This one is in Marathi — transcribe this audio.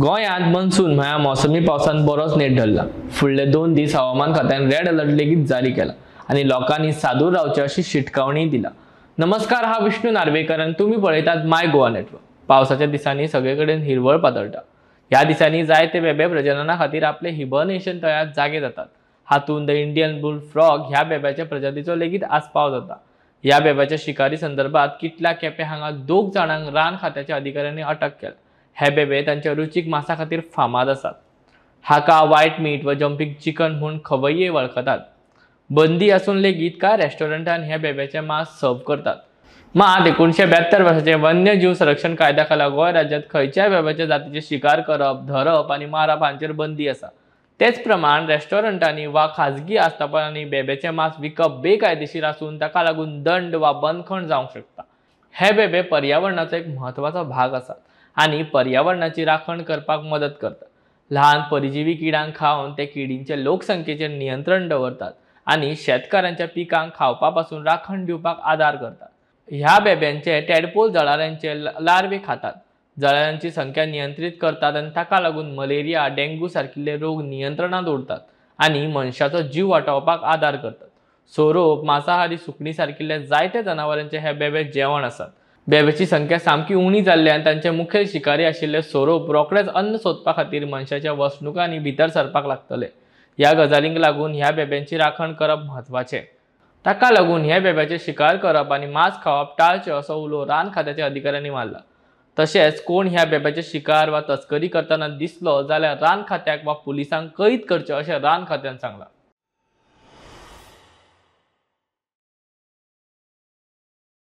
गोंयांत मनसून म्हळ्यार मोसमी पावसान बरोच नेट धरला। फुडले 2 दीस हवामान खात्यान रेड अलर्ट लेगीत जारी केला आणि लोकांनी सादूर रावचे अशी शिटकावणी दिला। नमस्कार, हा विष्णू नार्वेकर आणि तुम्ही पळयतात माय गोवा नेटवर्क। पावसाच्या दिसांनी सगळेकडेन हिरवळ पातळटा। ह्या दिसांनी जायते बेबे प्रजनना खातीर आपले हिबर्नेशन तळ्यात जागे जातात। हातून द इंडियन बुल फ्रॉग ह्या बेब्याच्या प्रजातीचो लेगीत आस्पाव जाता। ह्या बेब्याच्या शिकारी संदर्भात कितल्या केंपे हांगा 2 जाणांक रान खात्याच्या अधिकाऱ्यांनी अटक केला। हे बेबे तांच्या रुचीक मांसा खातीर फामाद आसात। हाका व्हाईट मीट व जंपिंग चिकन म्हूण खवय्ये वळखतात। बंदी असून लेगीत काय रेस्टॉरंटान हे बेब्याचे मांस सर्व करतात। मात 1972 वर्साचे वन्यजीव संरक्षण कायद्या खाला गोंय राज्यांत खंयच्याय बेब्याच्या जातीची शिकार करप, धरप आणि मारप हांचेर बंदी आसा। तेच प्रमाण रेस्टॉरंटांनी वा खाजगी आस्थापनांनी बेब्याचे मांस विकप बेकायदेशीर असून ताका लागून दंड वा बंदखण जावंक शकता। हे बेबे पर्यावरणाचो एक म्हत्वाचो भाग आसात आणि पर्यावरणाची राखण करपाक मदत करतात। लहान परिजीवी किडांक खावन ते किडींचे लोकसंख्येचेर नियंत्रण दवरतात आणि शेतकऱ्यांच्या पिकांक खावपापासून राखण दिवपाक आदार करतात। ह्या बेब्यांचे टॅडपोल जळारांचे लार्वे खातात। जळारांची संख्या नियंत्रित करतात आणि ताका लागून मलेरिया, डेंग्यू सारकिल्ले रोग नियंत्रणात उरतात आणि मनशाचो जीव वाटावपाक आदार करतात। सोरोप, मांसाहारी सुकणी सारकिल्ले जायते जनावरांचे हे बेबे जेवण आसात। बेब्याची संख्या सामकी उणी जाल्ल्यान तांचे मुखेल शिकारी आशिल्ले सोरोप रोखडेच अन्न सोदपा खातीर मनशाच्या वसणुकांनी भितर सरपाक लागतले। ह्या गजालींक लागून ह्या बेब्यांची राखण करप म्हत्वाचें। ताका लागून ह्या बेब्याचे शिकार करप आणि मांस खावप टाळचें असो उलो रान खात्याच्या अधिकाऱ्यांनी मारला। तशेंच कोण ह्या बेब्याचे शिकार वा तस्करी करतना दिसलो जाल्यार रान खात्याक वा पुलिसांक कळीत करचें अशें रान खात्यान सांगलां।